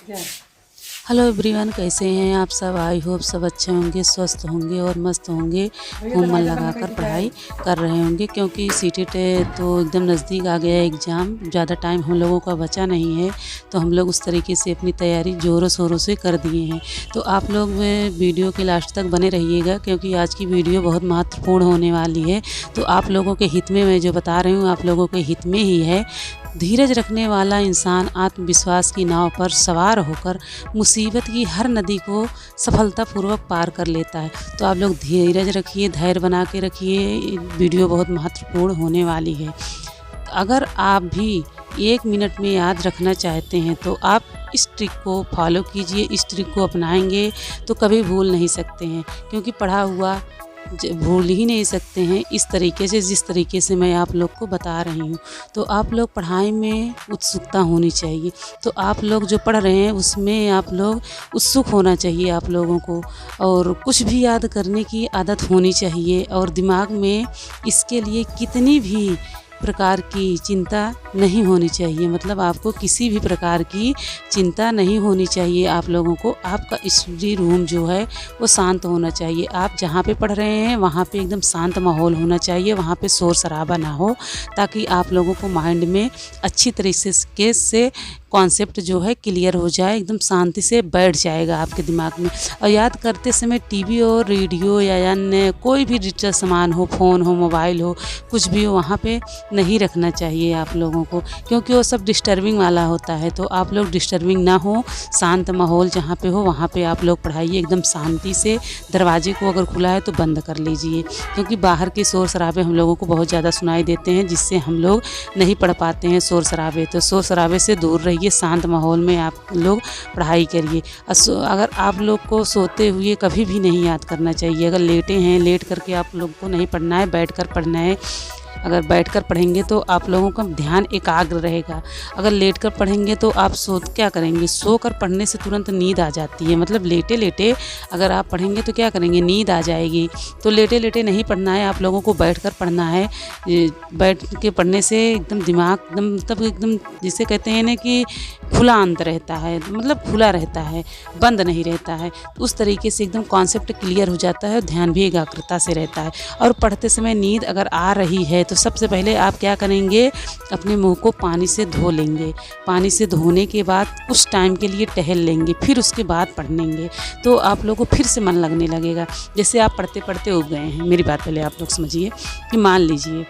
Hello everyone, कैसे हैं आप सब। आई होप सब अच्छे होंगे, स्वस्थ होंगे और मस्त होंगे। खूब मन लगाकर पढ़ाई कर रहे होंगे क्योंकि सीटेट तो एकदम नज़दीक आ गया है एग्ज़ाम। ज़्यादा टाइम हम लोगों का बचा नहीं है, तो हम लोग उस तरीके से अपनी तैयारी ज़ोरों शोरों से कर दिए हैं। तो आप लोग वीडियो के लास्ट तक बने रहिएगा क्योंकि आज की वीडियो बहुत महत्वपूर्ण होने वाली है। तो आप लोगों के हित में मैं जो बता रही हूँ, आप लोगों के हित में ही है। धीरज रखने वाला इंसान आत्मविश्वास की नाव पर सवार होकर मुसीबत की हर नदी को सफलतापूर्वक पार कर लेता है। तो आप लोग धीरज रखिए, धैर्य बना के रखिए। वीडियो बहुत महत्वपूर्ण होने वाली है। अगर आप भी 1 मिनट में याद रखना चाहते हैं तो आप इस ट्रिक को फॉलो कीजिए। इस ट्रिक को अपनाएंगे तो कभी भूल नहीं सकते हैं, क्योंकि पढ़ा हुआ भूल ही नहीं सकते हैं इस तरीके से, जिस तरीके से मैं आप लोग को बता रही हूँ। तो आप लोग पढ़ाई में उत्सुकता होनी चाहिए। तो आप लोग जो पढ़ रहे हैं उसमें आप लोग उत्सुक होना चाहिए आप लोगों को, और कुछ भी याद करने की आदत होनी चाहिए। और दिमाग में इसके लिए कितनी भी प्रकार की चिंता नहीं होनी चाहिए, मतलब आपको किसी भी प्रकार की चिंता नहीं होनी चाहिए। आप लोगों को आपका स्टडी रूम जो है वो शांत होना चाहिए। आप जहाँ पे पढ़ रहे हैं वहाँ पे एकदम शांत माहौल होना चाहिए, वहाँ पे शोर शराबा ना हो, ताकि आप लोगों को माइंड में अच्छी तरीके से कॉन्सेप्ट जो है क्लियर हो जाए, एकदम शांति से बैठ जाएगा आपके दिमाग में। और याद करते समय टीवी और रेडियो या अन्य कोई भी डिजिटल सामान हो, फ़ोन हो, मोबाइल हो, कुछ भी हो, वहाँ पे नहीं रखना चाहिए आप लोगों को, क्योंकि वो सब डिस्टर्बिंग वाला होता है। तो आप लोग डिस्टर्बिंग ना हो, शांत माहौल जहाँ पे हो वहाँ पे आप लोग पढ़ाइए एकदम शांति से। दरवाजे को अगर खुला है तो बंद कर लीजिए, क्योंकि बाहर के शोर शराबे हम लोगों को बहुत ज़्यादा सुनाई देते हैं, जिससे हम लोग नहीं पढ़ पाते हैं शोर शराबे। तो शोर शराबे से दूर रहिए, शांत माहौल में आप लोग पढ़ाई करिए। अगर आप लोग को सोते हुए कभी भी नहीं याद करना चाहिए। अगर लेटे हैं, लेट करके आप लोग को नहीं पढ़ना है, बैठकर पढ़ना है। अगर बैठकर पढ़ेंगे तो आप लोगों का ध्यान एकाग्र रहेगा। अगर लेटकर पढ़ेंगे तो आप क्या करेंगे, सोकर पढ़ने से तुरंत नींद आ जाती है। मतलब लेटे लेटे अगर आप पढ़ेंगे तो क्या करेंगे, नींद आ जाएगी। तो लेटे लेटे नहीं पढ़ना है, आप लोगों को बैठकर पढ़ना है। बैठ के पढ़ने से एकदम दिमाग एकदम, मतलब एकदम जिसे कहते हैं ना कि खुला अंत रहता है, मतलब खुला रहता है, बंद नहीं रहता है। तो उस तरीके से एकदम कॉन्सेप्ट क्लियर हो जाता है और ध्यान भी एकाग्रता से रहता है। और पढ़ते समय नींद अगर आ रही है तो सबसे पहले आप क्या करेंगे, अपने मुंह को पानी से धो लेंगे। पानी से धोने के बाद कुछ टाइम के लिए टहल लेंगे, फिर उसके बाद पढ़ेंगे। तो आप लोगों को फिर से मन लगने लगेगा। जैसे आप पढ़ते पढ़ते उब गए हैं, मेरी बात पहले आप लोग समझिए कि मान लीजिए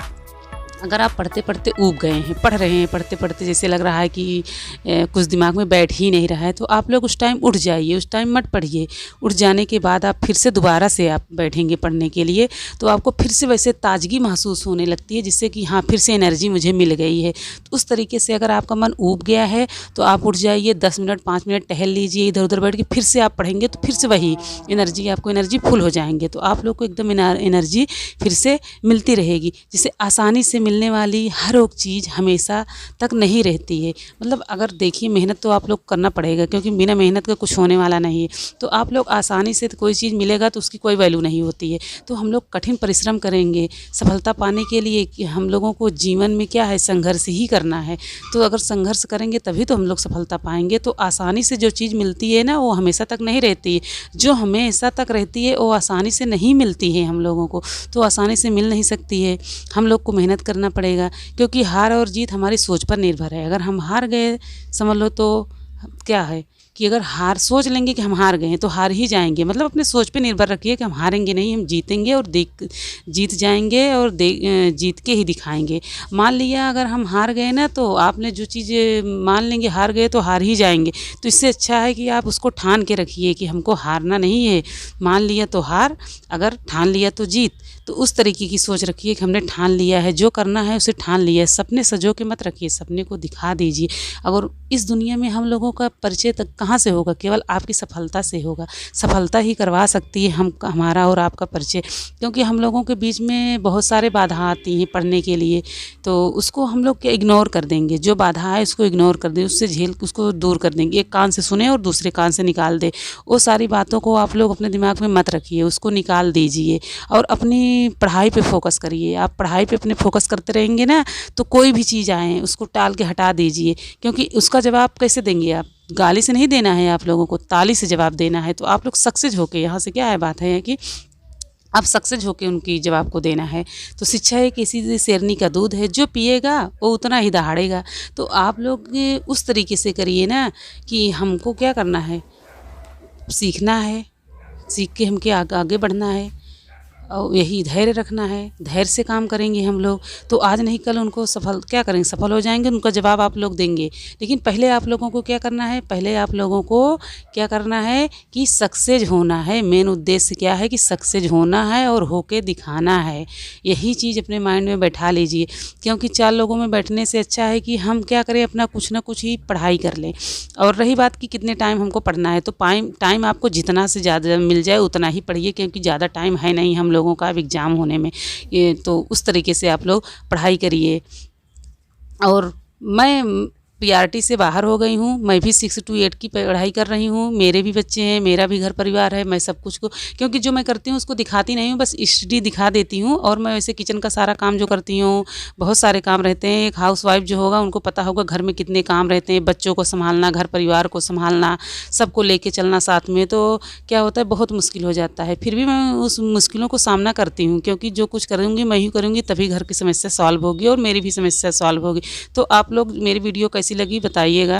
अगर आप पढ़ते पढ़ते ऊब गए हैं, पढ़ रहे हैं, पढ़ते पढ़ते जैसे लग रहा है कि कुछ दिमाग में बैठ ही नहीं रहा है, तो आप लोग उस टाइम उठ जाइए, उस टाइम मत पढ़िए। उठ जाने के बाद आप फिर से दोबारा से आप बैठेंगे पढ़ने के लिए, तो आपको फिर से वैसे ताजगी महसूस होने लगती है, जिससे कि हाँ फिर से एनर्जी मुझे मिल गई है। तो उस तरीके से अगर आपका मन ऊब गया है तो आप उठ जाइए, 10 मिनट 5 मिनट टहल लीजिए, इधर उधर बैठ के फिर से आप पढ़ेंगे तो फिर से वही एनर्जी, आपको एनर्जी फुल हो जाएंगे। तो आप लोग को एकदम एनर्जी फिर से मिलती रहेगी। जिससे आसानी से मिलने वाली हर एक चीज़ हमेशा तक नहीं रहती है। मतलब अगर देखिए, मेहनत तो आप लोग करना पड़ेगा, क्योंकि बिना मेहनत का कुछ होने वाला नहीं है। तो आप लोग आसानी से कोई चीज़ मिलेगा तो उसकी कोई वैल्यू नहीं होती है। तो हम लोग कठिन परिश्रम करेंगे सफलता पाने के लिए। कि हम लोगों को जीवन में क्या है, संघर्ष ही करना है। तो अगर संघर्ष करेंगे तभी तो हम लोग सफलता पाएंगे। तो आसानी से जो चीज़ मिलती है ना, वो हमेशा तक नहीं रहती है। जो हमेशा तक रहती है वो आसानी से नहीं मिलती है हम लोगों को, तो आसानी से मिल नहीं सकती है। हम लोग को मेहनत करना पड़ेगा, क्योंकि हार और जीत हमारी सोच पर निर्भर है। अगर हम हार गए समझ लो तो क्या है कि अगर सोच लेंगे कि हम हार गए हैं तो हार ही जाएंगे। मतलब अपने सोच पे निर्भर रखिए कि हम हारेंगे नहीं, हम जीतेंगे और जीत जाएंगे और जीत के ही दिखाएंगे। मान लिया अगर हम हार गए ना, तो आपने जो चीज़ मान लेंगे हार गए तो हार ही जाएंगे। तो इससे अच्छा है कि आप उसको ठान के रखिए कि हमको हारना नहीं है। मान लिया तो हार, अगर ठान लिया तो जीत। तो उस तरीके की सोच रखिए कि हमने ठान लिया है, जो करना है उसे ठान लिया है। सपने सजो के मत रखिए, सपने को दिखा दीजिए। अगर इस दुनिया में हम लोगों का परिचय तक कहाँ से होगा, केवल आपकी सफलता से होगा। सफलता ही करवा सकती है हमारा और आपका परिचय, क्योंकि हम लोगों के बीच में बहुत सारे बाधा आती हैं पढ़ने के लिए। तो उसको हम लोग इग्नोर कर देंगे, जो बाधा है उसको इग्नोर कर दें, उसको दूर कर देंगे। एक कान से सुने और दूसरे कान से निकाल दे। वो सारी बातों को आप लोग अपने दिमाग में मत रखिए, उसको निकाल दीजिए और अपनी पढ़ाई पे फोकस करिए। आप पढ़ाई पे अपने फोकस करते रहेंगे ना, तो कोई भी चीज़ आए उसको टाल के हटा दीजिए, क्योंकि उसका जवाब कैसे देंगे आप, गाली से नहीं देना है, आप लोगों को ताली से जवाब देना है। तो आप लोग सक्सेस होके, यहाँ से क्या है बात है कि आप सक्सेस होके उनकी जवाब को देना है। तो शिक्षा एक ऐसी शेरनी का दूध है, जो पिएगा वो उतना ही दहाड़ेगा। तो आप लोग उस तरीके से करिए ना कि हमको क्या करना है, सीखना है, सीख के हमके आगे बढ़ना है और यही धैर्य रखना है। धैर्य से काम करेंगे हम लोग तो आज नहीं कल उनको सफल क्या करेंगे, सफल हो जाएंगे, उनका जवाब आप लोग देंगे। लेकिन पहले आप लोगों को क्या करना है, पहले आप लोगों को क्या करना है कि सक्सेस होना है। मेन उद्देश्य क्या है कि सक्सेस होना है और होके दिखाना है। यही चीज़ अपने माइंड में बैठा लीजिए, क्योंकि 4 लोगों में बैठने से अच्छा है कि हम क्या करें, अपना कुछ ना कुछ ही पढ़ाई कर लें। और रही बात कि कितने टाइम हमको पढ़ना है, तो टाइम आपको जितना से ज़्यादा मिल जाए उतना ही पढ़िए, क्योंकि ज़्यादा टाइम है नहीं हम लोगों का एग्ज़ाम होने में। ये तो उस तरीके से आप लोग पढ़ाई करिए। और मैं पीआरटी से बाहर हो गई हूँ, मैं भी 6 to 8 की पढ़ाई कर रही हूँ। मेरे भी बच्चे हैं, मेरा भी घर परिवार है। मैं सब कुछ को, क्योंकि जो मैं करती हूँ उसको दिखाती नहीं हूँ, बस स्टडी दिखा देती हूँ। और मैं वैसे किचन का सारा काम जो करती हूँ, बहुत सारे काम रहते हैं। एक हाउसवाइफ जो होगा उनको पता होगा घर में कितने काम रहते हैं, बच्चों को संभालना, घर परिवार को संभालना, सबको लेके चलना साथ में, तो क्या होता है बहुत मुश्किल हो जाता है। फिर भी मैं उस मुश्किलों को सामना करती हूँ, क्योंकि जो कुछ करूँगी मैं ही करूँगी, तभी घर की समस्या सॉल्व होगी और मेरी भी समस्या सॉल्व होगी। तो आप लोग मेरी वीडियो कैसी लगी बताइएगा।